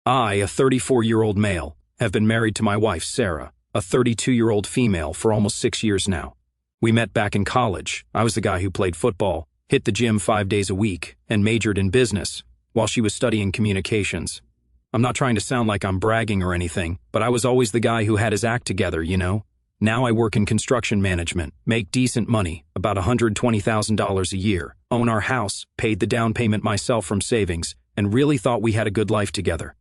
I, a 34-year-old male, have been married to my wife, Sarah, a 32-year-old female, for almost 6 years now. We met back in college. I was the guy who played football, hit the gym 5 days a week, and majored in business, while she was studying communications. I'm not trying to sound like I'm bragging or anything, but I was always the guy who had his act together, you know? Now I work in construction management, make decent money, about $120,000 a year, own our house, paid the down payment myself from savings, and really thought we had a good life together.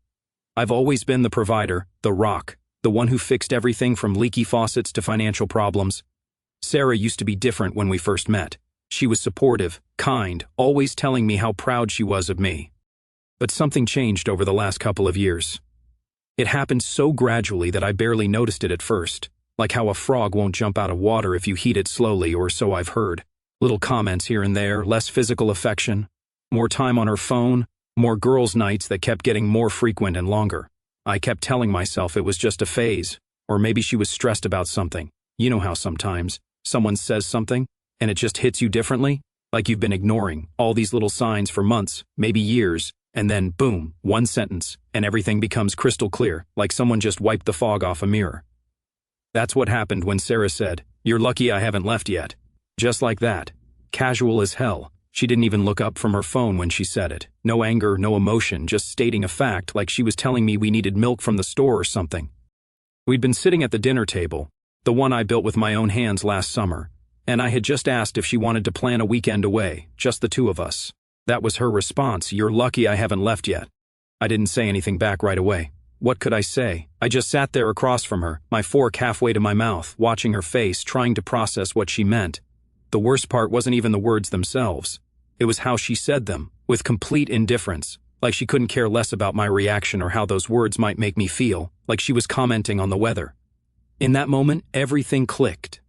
I've always been the provider, the rock, the one who fixed everything from leaky faucets to financial problems. Sarah used to be different when we first met. She was supportive, kind, always telling me how proud she was of me. But something changed over the last couple of years. It happened so gradually that I barely noticed it at first, like how a frog won't jump out of water if you heat it slowly, or so I've heard. Little comments here and there, less physical affection, more time on her phone, more girls' nights that kept getting more frequent and longer. I kept telling myself it was just a phase, or maybe she was stressed about something. You know how sometimes someone says something, and it just hits you differently? Like you've been ignoring all these little signs for months, maybe years, and then boom, one sentence, and everything becomes crystal clear, like someone just wiped the fog off a mirror. That's what happened when Sarah said, "You're lucky I haven't left yet." Just like that. Casual as hell. She didn't even look up from her phone when she said it. No anger, no emotion, just stating a fact like she was telling me we needed milk from the store or something. We'd been sitting at the dinner table, the one I built with my own hands last summer, and I had just asked if she wanted to plan a weekend away, just the two of us. That was her response, "You're lucky I haven't left yet." I didn't say anything back right away. What could I say? I just sat there across from her, my fork halfway to my mouth, watching her face, trying to process what she meant. The worst part wasn't even the words themselves. It was how she said them, with complete indifference, like she couldn't care less about my reaction or how those words might make me feel, like she was commenting on the weather. In that moment, everything clicked.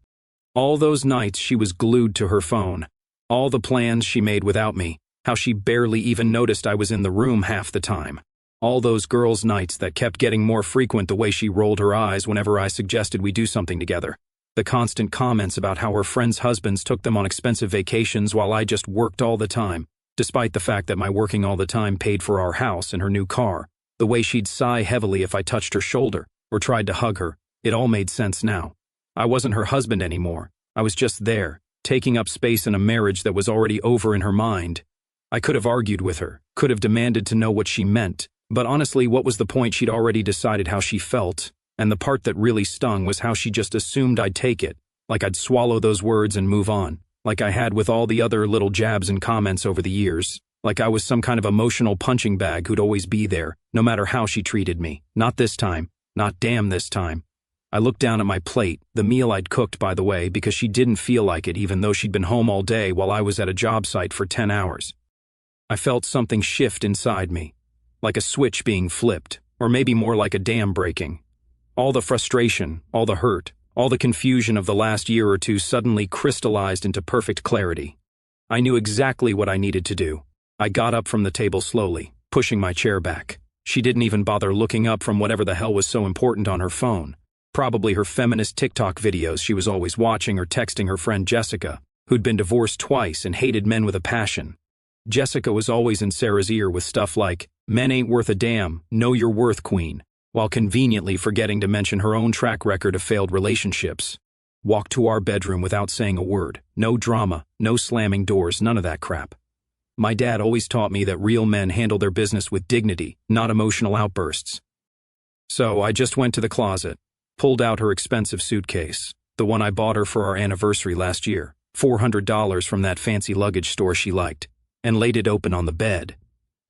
All those nights she was glued to her phone. All the plans she made without me, how she barely even noticed I was in the room half the time. All those girls' nights that kept getting more frequent, the way she rolled her eyes whenever I suggested we do something together. The constant comments about how her friends' husbands took them on expensive vacations while I just worked all the time, despite the fact that my working all the time paid for our house and her new car. The way she'd sigh heavily if I touched her shoulder or tried to hug her. It all made sense now. I wasn't her husband anymore. I was just there, taking up space in a marriage that was already over in her mind. I could have argued with her, could have demanded to know what she meant, but honestly, what was the point? She'd already decided how she felt, and the part that really stung was how she just assumed I'd take it, like I'd swallow those words and move on, like I had with all the other little jabs and comments over the years, like I was some kind of emotional punching bag who'd always be there, no matter how she treated me. Not this time. Not damn this time. I looked down at my plate, the meal I'd cooked, by the way, because she didn't feel like it even though she'd been home all day while I was at a job site for 10 hours. I felt something shift inside me, like a switch being flipped, or maybe more like a dam breaking. All the frustration, all the hurt, all the confusion of the last year or two suddenly crystallized into perfect clarity. I knew exactly what I needed to do. I got up from the table slowly, pushing my chair back. She didn't even bother looking up from whatever the hell was so important on her phone. Probably her feminist TikTok videos she was always watching, or texting her friend Jessica, who'd been divorced twice and hated men with a passion. Jessica was always in Sarah's ear with stuff like, "Men ain't worth a damn, know your worth, queen," while conveniently forgetting to mention her own track record of failed relationships. Walked to our bedroom without saying a word. No drama, no slamming doors, none of that crap. My dad always taught me that real men handle their business with dignity, not emotional outbursts. So I just went to the closet, pulled out her expensive suitcase, the one I bought her for our anniversary last year, $400 from that fancy luggage store she liked, and laid it open on the bed.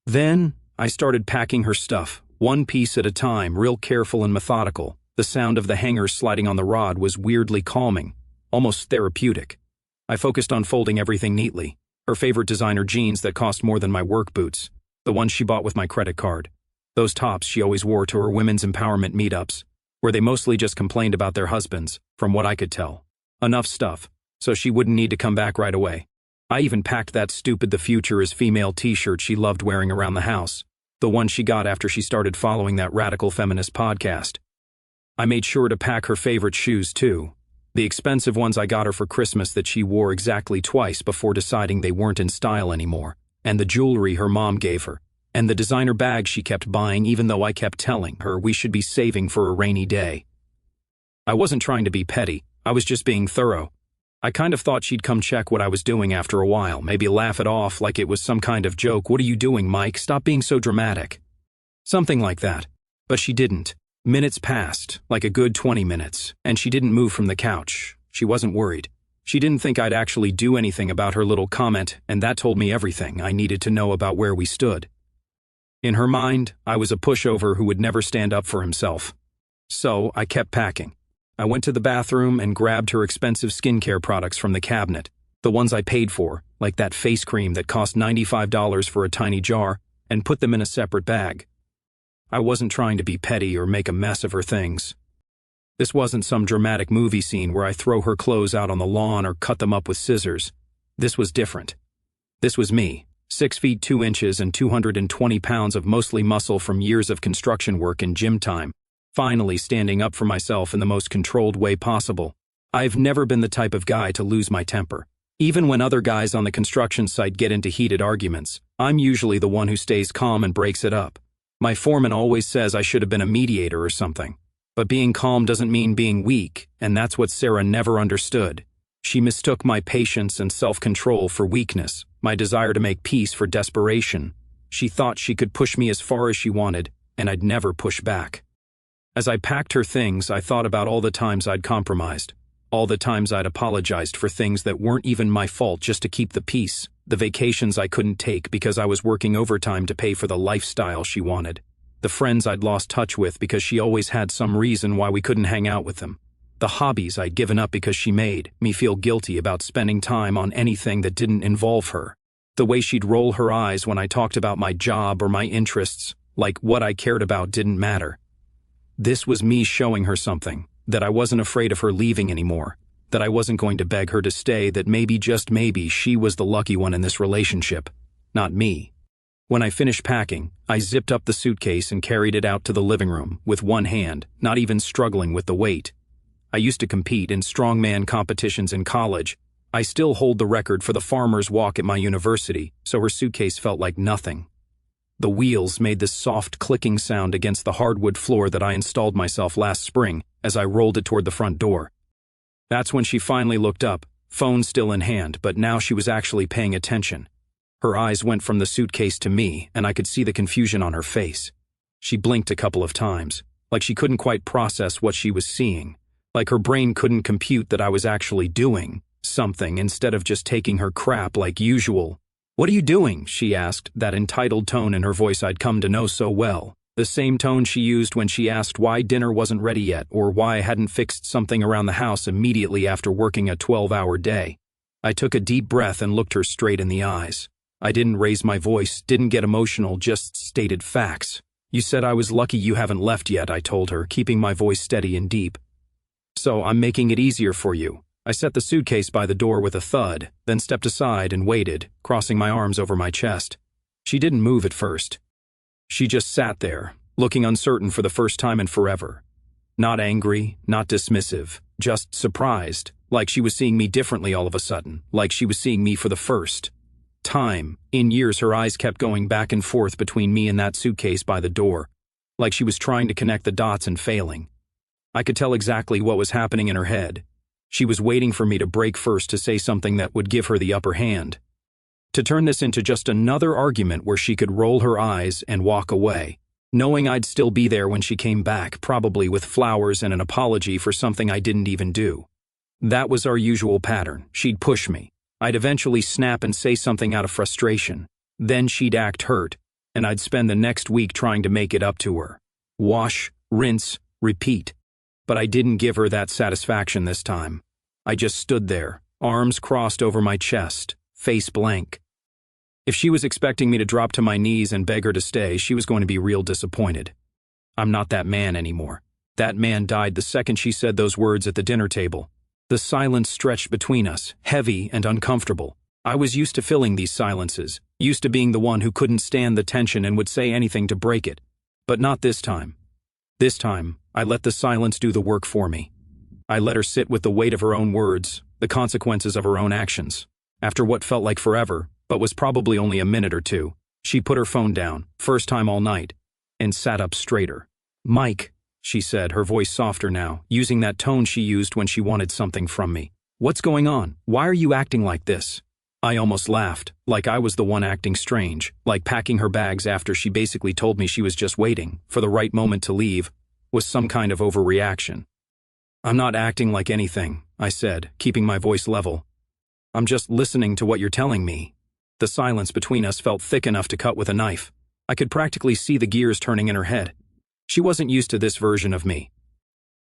Then I started packing her stuff, one piece at a time, real careful and methodical. The sound of the hangers sliding on the rod was weirdly calming, almost therapeutic. I focused on folding everything neatly. Her favorite designer jeans that cost more than my work boots, the ones she bought with my credit card. Those tops she always wore to her women's empowerment meetups, where they mostly just complained about their husbands, from what I could tell. Enough stuff, so she wouldn't need to come back right away. I even packed that stupid "The Future is Female" t-shirt she loved wearing around the house, the one she got after she started following that radical feminist podcast. I made sure to pack her favorite shoes too, the expensive ones I got her for Christmas that she wore exactly twice before deciding they weren't in style anymore, and the jewelry her mom gave her, And the designer bag she kept buying even though I kept telling her we should be saving for a rainy day. I wasn't trying to be petty, I was just being thorough. I kind of thought she'd come check what I was doing after a while, maybe laugh it off like it was some kind of joke. "What are you doing, Mike? Stop being so dramatic." Something like that. But she didn't. Minutes passed, like a good 20 minutes, and she didn't move from the couch. She wasn't worried. She didn't think I'd actually do anything about her little comment, and that told me everything I needed to know about where we stood. In her mind, I was a pushover who would never stand up for himself. So I kept packing. I went to the bathroom and grabbed her expensive skincare products from the cabinet, the ones I paid for, like that face cream that cost $95 for a tiny jar, and put them in a separate bag. I wasn't trying to be petty or make a mess of her things. This wasn't some dramatic movie scene where I throw her clothes out on the lawn or cut them up with scissors. This was different. This was me, 6 feet 2 inches and 220 pounds of mostly muscle from years of construction work and gym time, finally standing up for myself in the most controlled way possible. I've never been the type of guy to lose my temper. Even when other guys on the construction site get into heated arguments, I'm usually the one who stays calm and breaks it up. My foreman always says I should have been a mediator or something. But being calm doesn't mean being weak, and that's what Sarah never understood. She mistook my patience and self-control for weakness, my desire to make peace for desperation. She thought she could push me as far as she wanted, and I'd never push back. As I packed her things, I thought about all the times I'd compromised, all the times I'd apologized for things that weren't even my fault just to keep the peace, the vacations I couldn't take because I was working overtime to pay for the lifestyle she wanted, the friends I'd lost touch with because she always had some reason why we couldn't hang out with them, the hobbies I'd given up because she made me feel guilty about spending time on anything that didn't involve her, the way she'd roll her eyes when I talked about my job or my interests, like what I cared about didn't matter. This was me showing her something, that I wasn't afraid of her leaving anymore, that I wasn't going to beg her to stay, that maybe, just maybe, she was the lucky one in this relationship, not me. When I finished packing, I zipped up the suitcase and carried it out to the living room with one hand, not even struggling with the weight. I used to compete in strongman competitions in college. I still hold the record for the farmer's walk at my university, so her suitcase felt like nothing. The wheels made this soft clicking sound against the hardwood floor that I installed myself last spring as I rolled it toward the front door. That's when she finally looked up, phone still in hand, but now she was actually paying attention. Her eyes went from the suitcase to me, and I could see the confusion on her face. She blinked a couple of times, like she couldn't quite process what she was seeing, like her brain couldn't compute that I was actually doing something instead of just taking her crap like usual. "What are you doing?" she asked, that entitled tone in her voice I'd come to know so well, the same tone she used when she asked why dinner wasn't ready yet or why I hadn't fixed something around the house immediately after working a 12-hour day. I took a deep breath and looked her straight in the eyes. I didn't raise my voice, didn't get emotional, just stated facts. "You said I was lucky you haven't left yet," I told her, keeping my voice steady and deep. "So I'm making it easier for you." I set the suitcase by the door with a thud, then stepped aside and waited, crossing my arms over my chest. She didn't move at first. She just sat there, looking uncertain for the first time in forever. Not angry, not dismissive, just surprised, like she was seeing me differently all of a sudden, like she was seeing me for the first time. In years, her eyes kept going back and forth between me and that suitcase by the door, like she was trying to connect the dots and failing. I could tell exactly what was happening in her head. She was waiting for me to break first to say something that would give her the upper hand. To turn this into just another argument where she could roll her eyes and walk away, knowing I'd still be there when she came back, probably with flowers and an apology for something I didn't even do. That was our usual pattern. She'd push me. I'd eventually snap and say something out of frustration. Then she'd act hurt, and I'd spend the next week trying to make it up to her. Wash, rinse, repeat. But I didn't give her that satisfaction this time. I just stood there, arms crossed over my chest, face blank. If she was expecting me to drop to my knees and beg her to stay, she was going to be real disappointed. I'm not that man anymore. That man died the second she said those words at the dinner table. The silence stretched between us, heavy and uncomfortable. I was used to filling these silences, used to being the one who couldn't stand the tension and would say anything to break it. But not this time. This time, I let the silence do the work for me. I let her sit with the weight of her own words, the consequences of her own actions. After what felt like forever, but was probably only a minute or two, She put her phone down, first time all night, and sat up straighter. "Mike," she said, her voice softer now, using that tone she used when she wanted something from me. "What's going on? Why are you acting like this?" I almost laughed, like I was the one acting strange, like packing her bags after she basically told me she was just waiting for the right moment to leave was some kind of overreaction. "I'm not acting like anything," I said, keeping my voice level. "I'm just listening to what you're telling me." The silence between us felt thick enough to cut with a knife. I could practically see the gears turning in her head. She wasn't used to this version of me.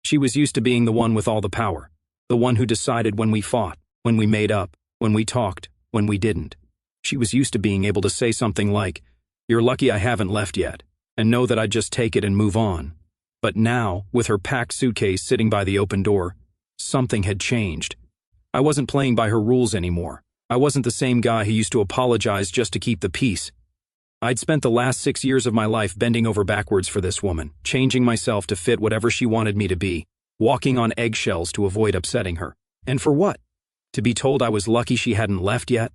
She was used to being the one with all the power, the one who decided when we fought, when we made up, when we talked, when we didn't. She was used to being able to say something like, "You're lucky I haven't left yet," and know that I'd just take it and move on. But now, with her packed suitcase sitting by the open door, something had changed. I wasn't playing by her rules anymore. I wasn't the same guy who used to apologize just to keep the peace. I'd spent the last 6 years of my life bending over backwards for this woman, changing myself to fit whatever she wanted me to be, walking on eggshells to avoid upsetting her. And for what? To be told I was lucky she hadn't left yet?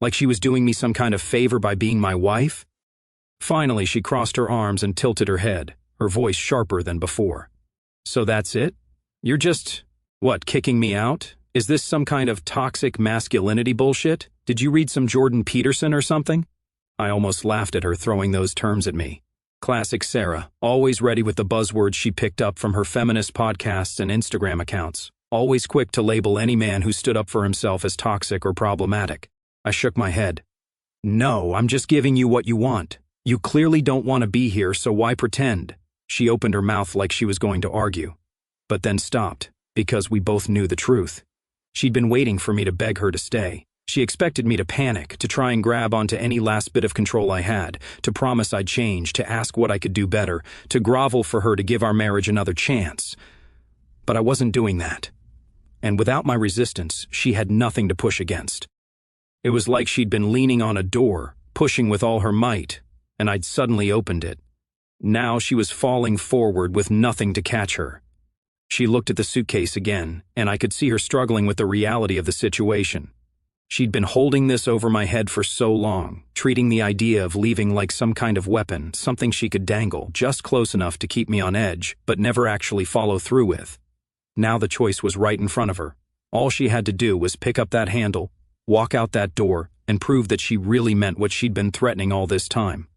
Like she was doing me some kind of favor by being my wife? Finally, she crossed her arms and tilted her head, her voice sharper than before. "So that's it? You're just, what, kicking me out? Is this some kind of toxic masculinity bullshit? Did you read some Jordan Peterson or something?" I almost laughed at her throwing those terms at me. Classic Sarah, always ready with the buzzwords she picked up from her feminist podcasts and Instagram accounts, always quick to label any man who stood up for himself as toxic or problematic. I shook my head. "No, I'm just giving you what you want. You clearly don't want to be here, so why pretend?" She opened her mouth like she was going to argue, but then stopped, because we both knew the truth. She'd been waiting for me to beg her to stay. She expected me to panic, to try and grab onto any last bit of control I had, to promise I'd change, to ask what I could do better, to grovel for her to give our marriage another chance. But I wasn't doing that. And without my resistance, she had nothing to push against. It was like she'd been leaning on a door, pushing with all her might, and I'd suddenly opened it. Now she was falling forward with nothing to catch her. She looked at the suitcase again, and I could see her struggling with the reality of the situation. She'd been holding this over my head for so long, treating the idea of leaving like some kind of weapon, something she could dangle just close enough to keep me on edge, but never actually follow through with. Now the choice was right in front of her. All she had to do was pick up that handle, walk out that door, and prove that she really meant what she'd been threatening all this time.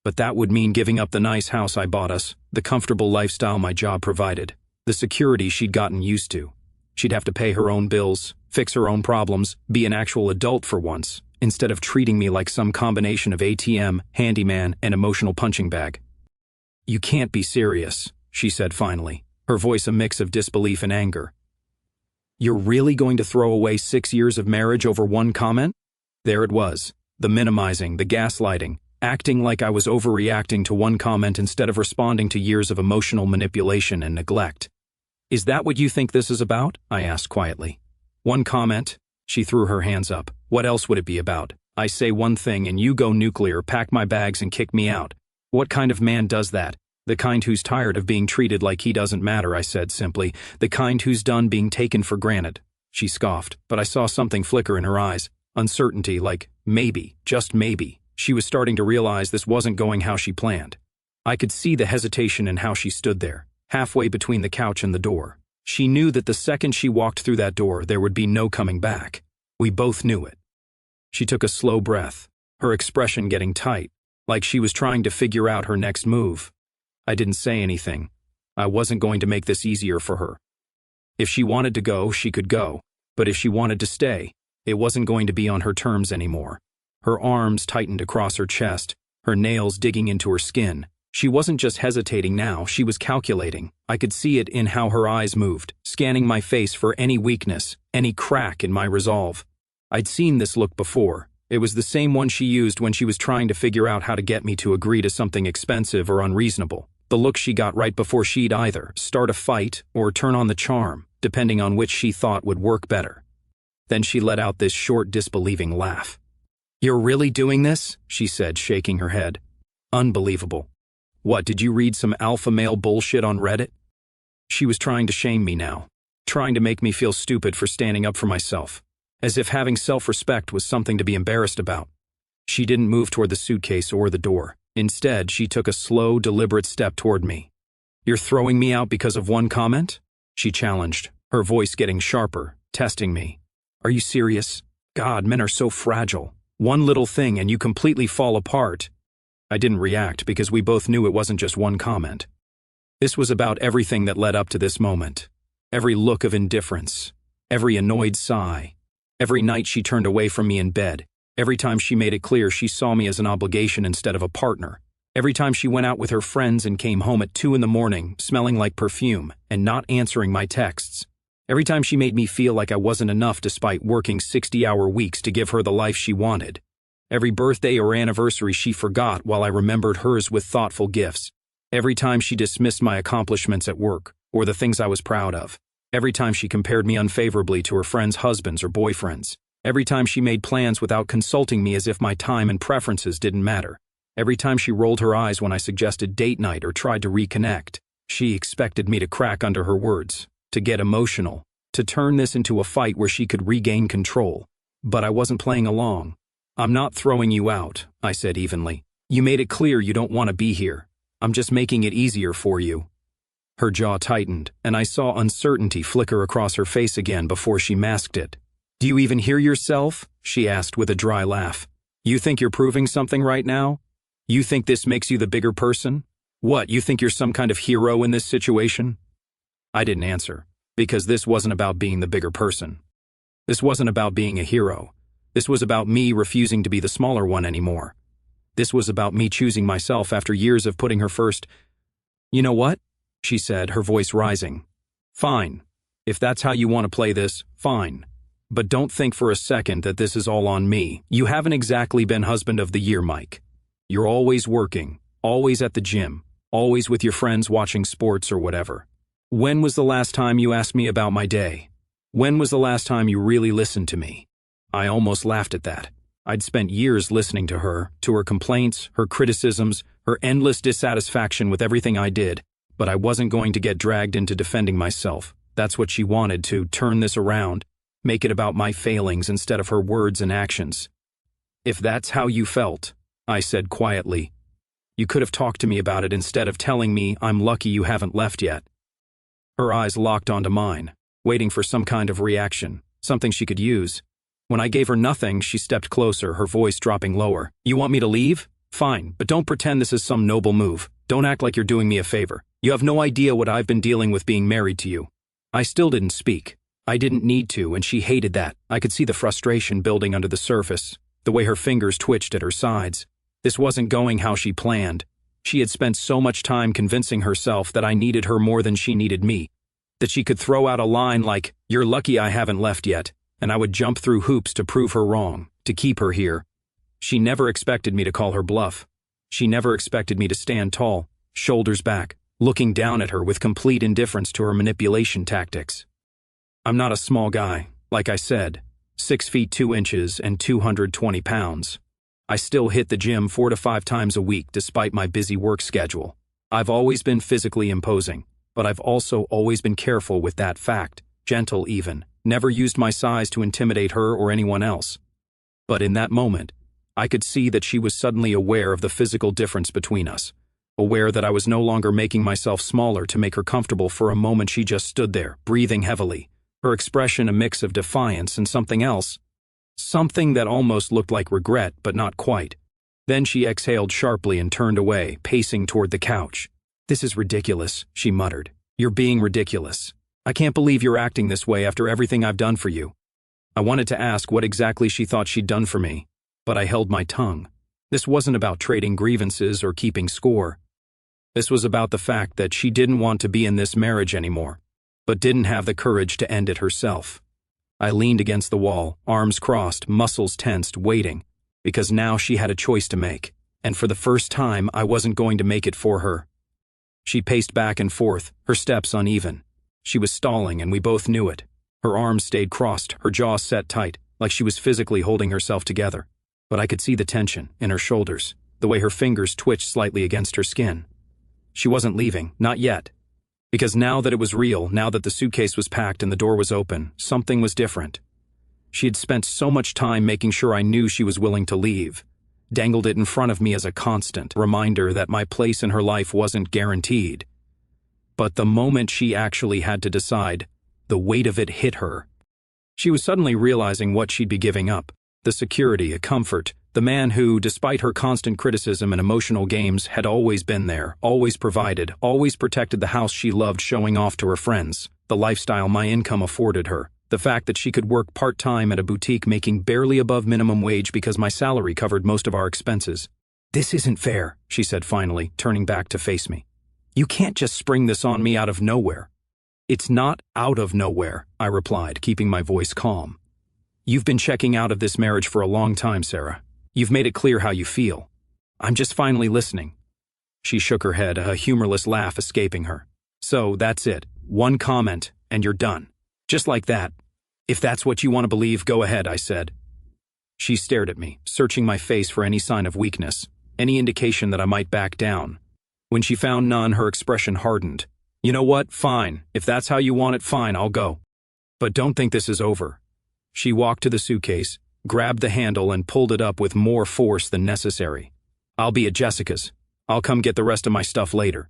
But that would mean giving up the nice house I bought us, the comfortable lifestyle my job provided, the security she'd gotten used to. She'd have to pay her own bills, fix her own problems, be an actual adult for once, instead of treating me like some combination of ATM, handyman, and emotional punching bag. "You can't be serious," she said finally, her voice a mix of disbelief and anger. "You're really going to throw away 6 years of marriage over one comment?" There it was, the minimizing, the gaslighting, acting like I was overreacting to one comment instead of responding to years of emotional manipulation and neglect. "Is that what you think this is about?" I asked quietly. "One comment?" She threw her hands up. "What else would it be about? I say one thing and you go nuclear, pack my bags and kick me out. What kind of man does that? The kind who's tired of being treated like he doesn't matter," I said simply. "The kind who's done being taken for granted." She scoffed, but I saw something flicker in her eyes. Uncertainty, like maybe, just maybe. She was starting to realize this wasn't going how she planned. I could see the hesitation in how she stood there, halfway between the couch and the door. She knew that the second she walked through that door, there would be no coming back. We both knew it. She took a slow breath, her expression getting tight, like she was trying to figure out her next move. I didn't say anything. I wasn't going to make this easier for her. If she wanted to go, she could go. But if she wanted to stay, it wasn't going to be on her terms anymore. Her arms tightened across her chest, her nails digging into her skin. She wasn't just hesitating now, she was calculating. I could see it in how her eyes moved, scanning my face for any weakness, any crack in my resolve. I'd seen this look before. It was the same one she used when she was trying to figure out how to get me to agree to something expensive or unreasonable. The look she got right before she'd either start a fight or turn on the charm, depending on which she thought would work better. Then she let out this short, disbelieving laugh. "You're really doing this?" she said, shaking her head. "Unbelievable. What, did you read some alpha male bullshit on Reddit?" She was trying to shame me now, trying to make me feel stupid for standing up for myself, as if having self-respect was something to be embarrassed about. She didn't move toward the suitcase or the door. Instead, she took a slow, deliberate step toward me. "You're throwing me out because of one comment?" she challenged, her voice getting sharper, testing me. "Are you serious? God, men are so fragile. One little thing and you completely fall apart." I didn't react because we both knew it wasn't just one comment. This was about everything that led up to this moment. Every look of indifference, every annoyed sigh, every night she turned away from me in bed, every time she made it clear she saw me as an obligation instead of a partner, every time she went out with her friends and came home at 2 in the morning smelling like perfume and not answering my texts, every time she made me feel like I wasn't enough despite working 60-hour weeks to give her the life she wanted, every birthday or anniversary she forgot while I remembered hers with thoughtful gifts, every time she dismissed my accomplishments at work or the things I was proud of, every time she compared me unfavorably to her friends' husbands or boyfriends, every time she made plans without consulting me as if my time and preferences didn't matter, every time she rolled her eyes when I suggested date night or tried to reconnect, she expected me to crack under her words, to get emotional, to turn this into a fight where she could regain control. But I wasn't playing along. "I'm not throwing you out," I said evenly. "You made it clear you don't want to be here. I'm just making it easier for you." Her jaw tightened, and I saw uncertainty flicker across her face again before she masked it. "Do you even hear yourself?" she asked with a dry laugh. "You think you're proving something right now? You think this makes you the bigger person? What, you think you're some kind of hero in this situation?" I didn't answer, because this wasn't about being the bigger person. This wasn't about being a hero. This was about me refusing to be the smaller one anymore. This was about me choosing myself after years of putting her first. "You know what?" she said, her voice rising. "Fine. If that's how you want to play this, fine. But don't think for a second that this is all on me. You haven't exactly been husband of the year, Mike. You're always working, always at the gym, always with your friends watching sports or whatever. When was the last time you asked me about my day? When was the last time you really listened to me?" I almost laughed at that. I'd spent years listening to her complaints, her criticisms, her endless dissatisfaction with everything I did, but I wasn't going to get dragged into defending myself. That's what she wanted, to turn this around, make it about my failings instead of her words and actions. "If that's how you felt," I said quietly, "you could have talked to me about it instead of telling me I'm lucky you haven't left yet." Her eyes locked onto mine, waiting for some kind of reaction, something she could use. When I gave her nothing, she stepped closer, her voice dropping lower. "You want me to leave? Fine, but don't pretend this is some noble move. Don't act like you're doing me a favor. You have no idea what I've been dealing with being married to you." I still didn't speak. I didn't need to, and she hated that. I could see the frustration building under the surface, the way her fingers twitched at her sides. This wasn't going how she planned. She had spent so much time convincing herself that I needed her more than she needed me, that she could throw out a line like, "You're lucky I haven't left yet," and I would jump through hoops to prove her wrong, to keep her here. She never expected me to call her bluff. She never expected me to stand tall, shoulders back, looking down at her with complete indifference to her manipulation tactics. I'm not a small guy, like I said, 6 feet 2 inches and 220 pounds. I still hit the gym 4 to 5 times a week despite my busy work schedule. I've always been physically imposing, but I've also always been careful with that fact, gentle even, never used my size to intimidate her or anyone else. But in that moment, I could see that she was suddenly aware of the physical difference between us, aware that I was no longer making myself smaller to make her comfortable. For a moment she just stood there, breathing heavily, her expression a mix of defiance and something else, something that almost looked like regret but not quite. Then she exhaled sharply and turned away, pacing toward the couch. "This is ridiculous," she muttered. "You're being ridiculous. I can't believe you're acting this way after everything I've done for you." I wanted to ask what exactly she thought she'd done for me, but I held my tongue. This wasn't about trading grievances or keeping score. This was about the fact that she didn't want to be in this marriage anymore, but didn't have the courage to end it herself. I leaned against the wall, arms crossed, muscles tensed, waiting, because now she had a choice to make, and for the first time I wasn't going to make it for her. She paced back and forth, her steps uneven. She was stalling, and we both knew it. Her arms stayed crossed, her jaw set tight, like she was physically holding herself together. But I could see the tension in her shoulders, the way her fingers twitched slightly against her skin. She wasn't leaving, not yet. Because now that it was real, now that the suitcase was packed and the door was open, something was different. She had spent so much time making sure I knew she was willing to leave. dangled it in front of me as a constant reminder that my place in her life wasn't guaranteed. But the moment she actually had to decide, the weight of it hit her. She was suddenly realizing what she'd be giving up: the security, a comfort, the man who, despite her constant criticism and emotional games, had always been there, always provided, always protected the house she loved showing off to her friends, the lifestyle my income afforded her, the fact that she could work part-time at a boutique making barely above minimum wage because my salary covered most of our expenses. "This isn't fair," she said finally, turning back to face me. "You can't just spring this on me out of nowhere." "It's not out of nowhere," I replied, keeping my voice calm. "You've been checking out of this marriage for a long time, Sarah. You've made it clear how you feel. I'm just finally listening." She shook her head, a humorless laugh escaping her. "So, that's it. One comment, and you're done. Just like that." "If that's what you want to believe, go ahead," I said. She stared at me, searching my face for any sign of weakness, any indication that I might back down. When she found none, her expression hardened. "You know what? Fine. If that's how you want it, fine, I'll go. But don't think this is over." She walked to the suitcase, grabbed the handle, and pulled it up with more force than necessary. "I'll be at Jessica's. I'll come get the rest of my stuff later."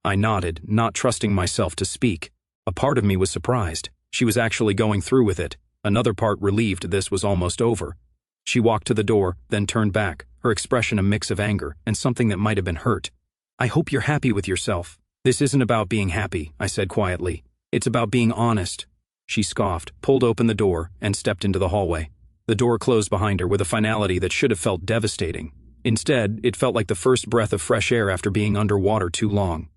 I nodded, not trusting myself to speak. A part of me was surprised. She was actually going through with it. Another part relieved this was almost over. She walked to the door, then turned back, her expression a mix of anger and something that might have been hurt. "I hope you're happy with yourself." "This isn't about being happy," I said quietly. "It's about being honest." She scoffed, pulled open the door, and stepped into the hallway. The door closed behind her with a finality that should have felt devastating. Instead, it felt like the first breath of fresh air after being underwater too long.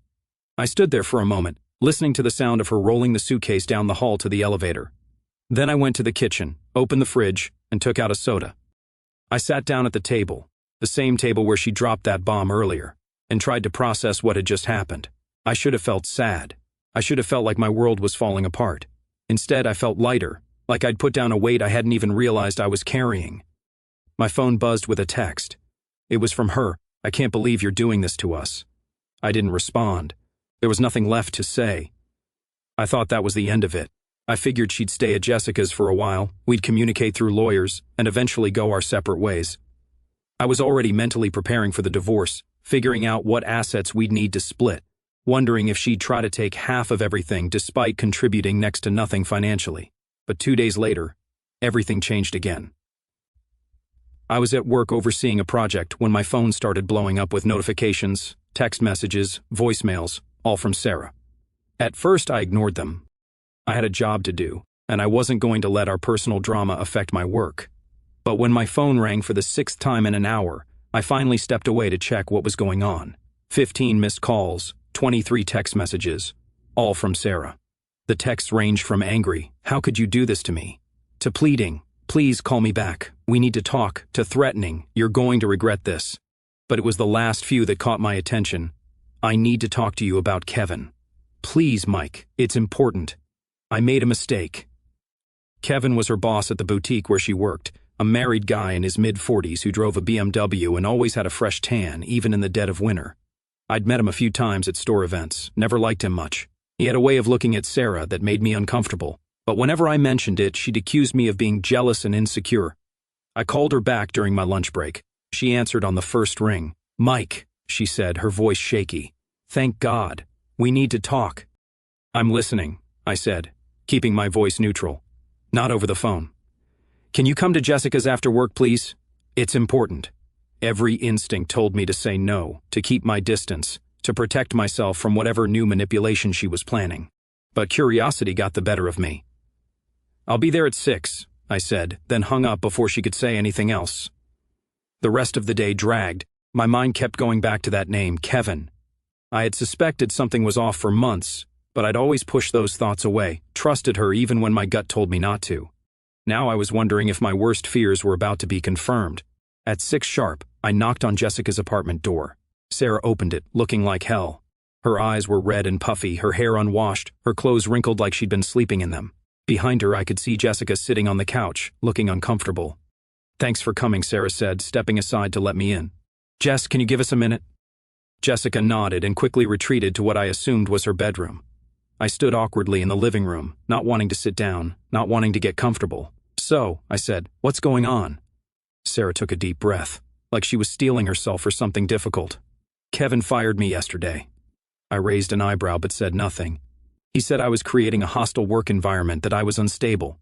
I stood there for a moment, listening to the sound of her rolling the suitcase down the hall to the elevator. Then I went to the kitchen, opened the fridge, and took out a soda. I sat down at the table, the same table where she dropped that bomb earlier, and tried to process what had just happened. I should have felt sad. I should have felt like my world was falling apart. Instead, I felt lighter, like I'd put down a weight I hadn't even realized I was carrying. My phone buzzed with a text. It was from her. "I can't believe you're doing this to us." I didn't respond. There was nothing left to say. I thought that was the end of it. I figured she'd stay at Jessica's for a while, we'd communicate through lawyers, and eventually go our separate ways. I was already mentally preparing for the divorce, figuring out what assets we'd need to split, wondering if she'd try to take half of everything despite contributing next to nothing financially. But 2 days later, everything changed again. I was at work overseeing a project when my phone started blowing up with notifications, text messages, voicemails, all from Sarah. At first, I ignored them. I had a job to do, and I wasn't going to let our personal drama affect my work. But when my phone rang for the 6th time in an hour, I finally stepped away to check what was going on. 15 missed calls, 23 text messages, all from Sarah. The texts ranged from angry, "How could you do this to me?" to pleading, "Please call me back, we need to talk," to threatening, "You're going to regret this." But it was the last few that caught my attention. "I need to talk to you about Kevin. Please, Mike, it's important. I made a mistake." Kevin was her boss at the boutique where she worked, a married guy in his mid-40s who drove a BMW and always had a fresh tan, even in the dead of winter. I'd met him a few times at store events, never liked him much. He had a way of looking at Sarah that made me uncomfortable, but whenever I mentioned it, she'd accuse me of being jealous and insecure. I called her back during my lunch break. She answered on the first ring. "Mike," she said, her voice shaky. "Thank God. We need to talk." "I'm listening," I said, keeping my voice neutral. "Not over the phone." "Can you come to Jessica's after work, please? It's important." Every instinct told me to say no, to keep my distance, to protect myself from whatever new manipulation she was planning. But curiosity got the better of me. "I'll be there at 6, I said, then hung up before she could say anything else. The rest of the day dragged. My mind kept going back to that name, Kevin. I had suspected something was off for months, but I'd always pushed those thoughts away, trusted her even when my gut told me not to. Now I was wondering if my worst fears were about to be confirmed. At 6 sharp, I knocked on Jessica's apartment door. Sarah opened it, looking like hell. Her eyes were red and puffy, her hair unwashed, her clothes wrinkled like she'd been sleeping in them. Behind her, I could see Jessica sitting on the couch, looking uncomfortable. "Thanks for coming," Sarah said, stepping aside to let me in. "Jess, can you give us a minute?" Jessica nodded and quickly retreated to what I assumed was her bedroom. I stood awkwardly in the living room, not wanting to sit down, not wanting to get comfortable. "So," I said, "what's going on?" Sarah took a deep breath. like she was steeling herself for something difficult. Kevin fired me yesterday. I raised an eyebrow but said nothing. He said I was creating a hostile work environment, that I was unstable.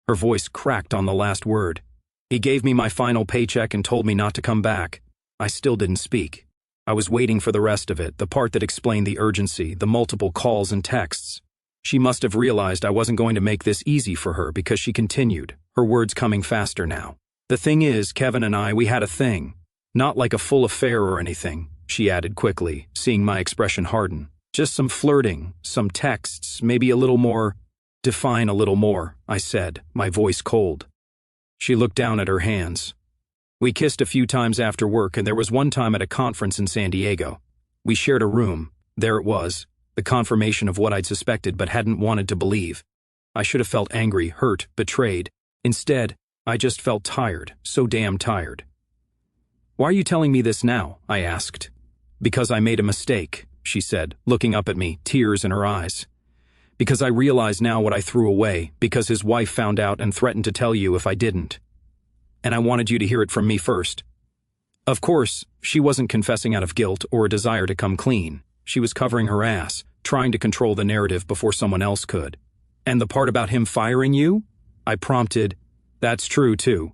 Her voice cracked on the last word. He gave me my final paycheck and told me not to come back. I still didn't speak. I was waiting for the rest of it, the part that explained the urgency, the multiple calls and texts. She must have realized I wasn't going to make this easy for her because she continued, her words coming faster now. The thing is, Kevin and I, we had a thing. Not like a full affair or anything, she added quickly, seeing my expression harden. Just some flirting, some texts, maybe a little more. Define a little more, I said, my voice cold. She looked down at her hands. We kissed a few times after work, and there was one time at a conference in San Diego. We shared a room. There it was, the confirmation of what I'd suspected but hadn't wanted to believe. I should have felt angry, hurt, betrayed. Instead, I just felt tired, so damn tired. Why are you telling me this now? I asked. Because I made a mistake, she said, looking up at me, tears in her eyes. Because I realize now what I threw away, because his wife found out and threatened to tell you if I didn't. And I wanted you to hear it from me first. Of course, she wasn't confessing out of guilt or a desire to come clean. She was covering her ass, trying to control the narrative before someone else could. And the part about him firing you? I prompted. That's true, too.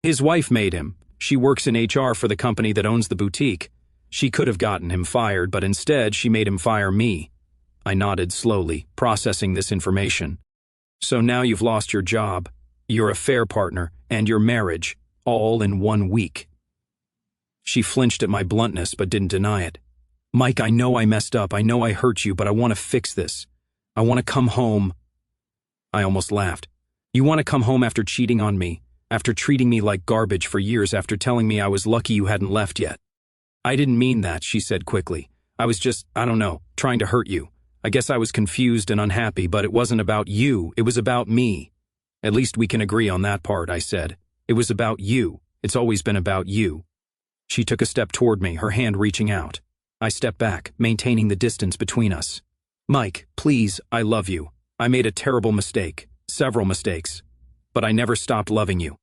His wife made him. She works in HR for the company that owns the boutique. She could have gotten him fired, but instead she made him fire me. I nodded slowly, processing this information. So now you've lost your job, your affair partner, and your marriage, all in 1 week. She flinched at my bluntness but didn't deny it. Mike, I know I messed up, I know I hurt you, but I want to fix this. I want to come home. I almost laughed. You want to come home after cheating on me, after treating me like garbage for years, after telling me I was lucky you hadn't left yet. I didn't mean that, she said quickly. I was just, I don't know, trying to hurt you. I guess I was confused and unhappy, but it wasn't about you, it was about me. At least we can agree on that part, I said. It was about you. It's always been about you. She took a step toward me, her hand reaching out. I stepped back, maintaining the distance between us. Mike, please, I love you. I made a terrible mistake, several mistakes, but I never stopped loving you.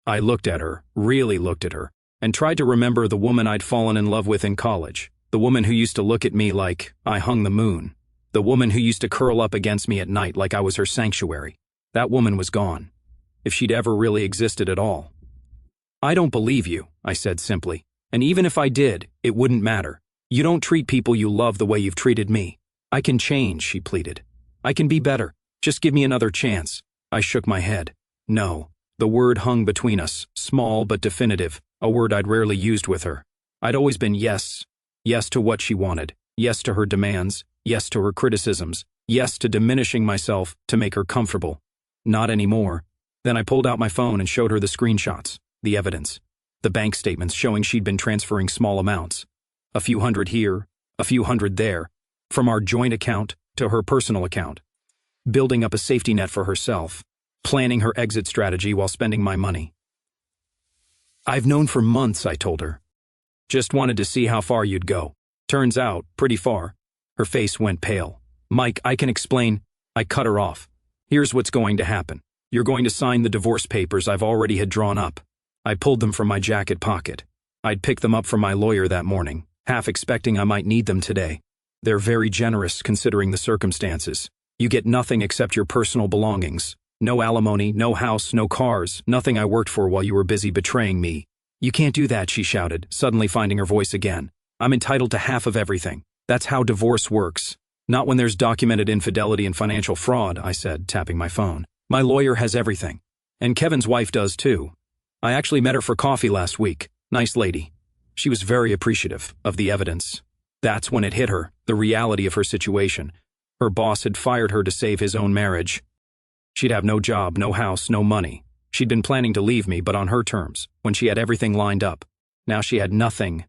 I looked at her, really looked at her, and tried to remember the woman I'd fallen in love with in college, the woman who used to look at me like I hung the moon, the woman who used to curl up against me at night like I was her sanctuary. That woman was gone, if she'd ever really existed at all. I don't believe you, I said simply, and even if I did, it wouldn't matter. You don't treat people you love the way you've treated me. I can change, she pleaded. I can be better. Just give me another chance. I shook my head. No. The word hung between us, small but definitive, a word I'd rarely used with her. I'd always been yes. Yes to what she wanted. Yes to her demands. Yes to her criticisms. Yes to diminishing myself to make her comfortable. Not anymore. Then I pulled out my phone and showed her the screenshots, the evidence, the bank statements showing she'd been transferring small amounts. A few hundred here, a few hundred there, from our joint account to her personal account, building up a safety net for herself, planning her exit strategy while spending my money. I've known for months, I told her. Just wanted to see how far you'd go. Turns out, pretty far. Her face went pale. Mike, I can explain. I cut her off. Here's what's going to happen. You're going to sign the divorce papers I've already had drawn up. I pulled them from my jacket pocket. I'd picked them up from my lawyer that morning, half expecting I might need them today. They're very generous considering the circumstances. You get nothing except your personal belongings. No alimony, no house, no cars, nothing I worked for while you were busy betraying me. You can't do that, she shouted, suddenly finding her voice again. I'm entitled to half of everything. That's how divorce works. Not when there's documented infidelity and financial fraud, I said, tapping my phone. My lawyer has everything. And Kevin's wife does too. I actually met her for coffee last week. Nice lady. She was very appreciative of the evidence. That's when it hit her, the reality of her situation. Her boss had fired her to save his own marriage. She'd have no job, no house, no money. She'd been planning to leave me, but on her terms, when she had everything lined up. Now she had nothing.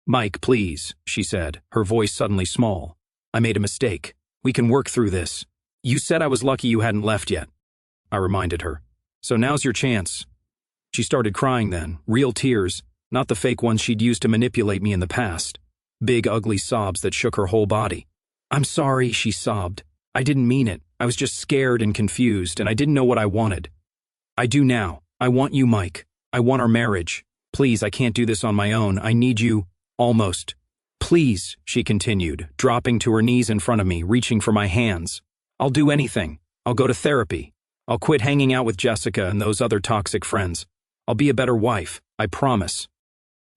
Mike, please, she said, her voice suddenly small. I made a mistake. We can work through this. You said I was lucky you hadn't left yet, I reminded her. So now's your chance. She started crying then, real tears, not the fake ones she'd used to manipulate me in the past. Big, ugly sobs that shook her whole body. I'm sorry, she sobbed. I didn't mean it. I was just scared and confused, and I didn't know what I wanted. I do now. I want you, Mike. I want our marriage. Please, I can't do this on my own. I need you. Almost. Please, she continued, dropping to her knees in front of me, reaching for my hands. I'll do anything. I'll go to therapy. I'll quit hanging out with Jessica and those other toxic friends. I'll be a better wife, I promise.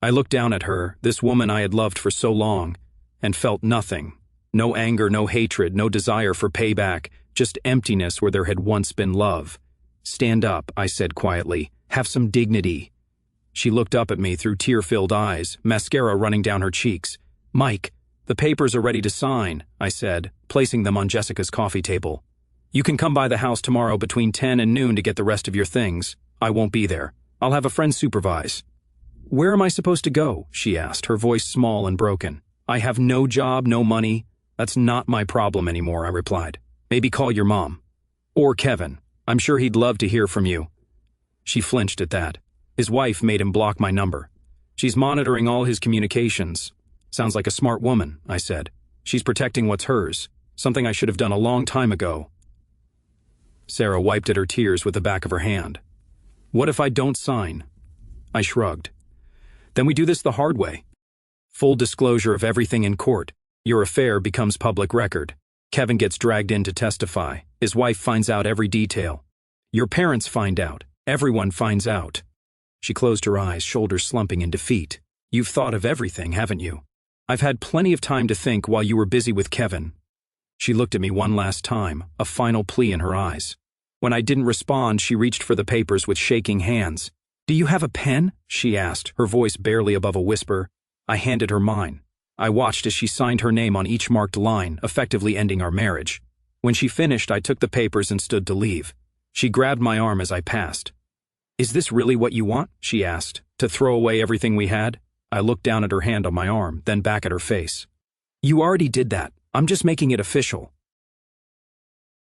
I looked down at her, this woman I had loved for so long, and felt nothing. No anger, no hatred, no desire for payback, just emptiness where there had once been love. Stand up, I said quietly. Have some dignity. She looked up at me through tear-filled eyes, mascara running down her cheeks. Mike, the papers are ready to sign, I said, placing them on Jessica's coffee table. You can come by the house tomorrow between 10 and noon to get the rest of your things. I won't be there. I'll have a friend supervise. Where am I supposed to go? She asked, her voice small and broken. I have no job, no money. That's not my problem anymore, I replied. Maybe call your mom. Or Kevin. I'm sure he'd love to hear from you. She flinched at that. His wife made him block my number. She's monitoring all his communications. Sounds like a smart woman, I said. She's protecting what's hers, something I should have done a long time ago. Sarah wiped at her tears with the back of her hand. What if I don't sign? I shrugged. Then we do this the hard way. Full disclosure of everything in court. Your affair becomes public record. Kevin gets dragged in to testify. His wife finds out every detail. Your parents find out. Everyone finds out. She closed her eyes, shoulders slumping in defeat. You've thought of everything, haven't you? I've had plenty of time to think while you were busy with Kevin. She looked at me one last time, a final plea in her eyes. When I didn't respond, she reached for the papers with shaking hands. Do you have a pen? She asked, her voice barely above a whisper. I handed her mine. I watched as she signed her name on each marked line, effectively ending our marriage. When she finished, I took the papers and stood to leave. She grabbed my arm as I passed. Is this really what you want? She asked. To throw away everything we had? I looked down at her hand on my arm, then back at her face. You already did that. I'm just making it official.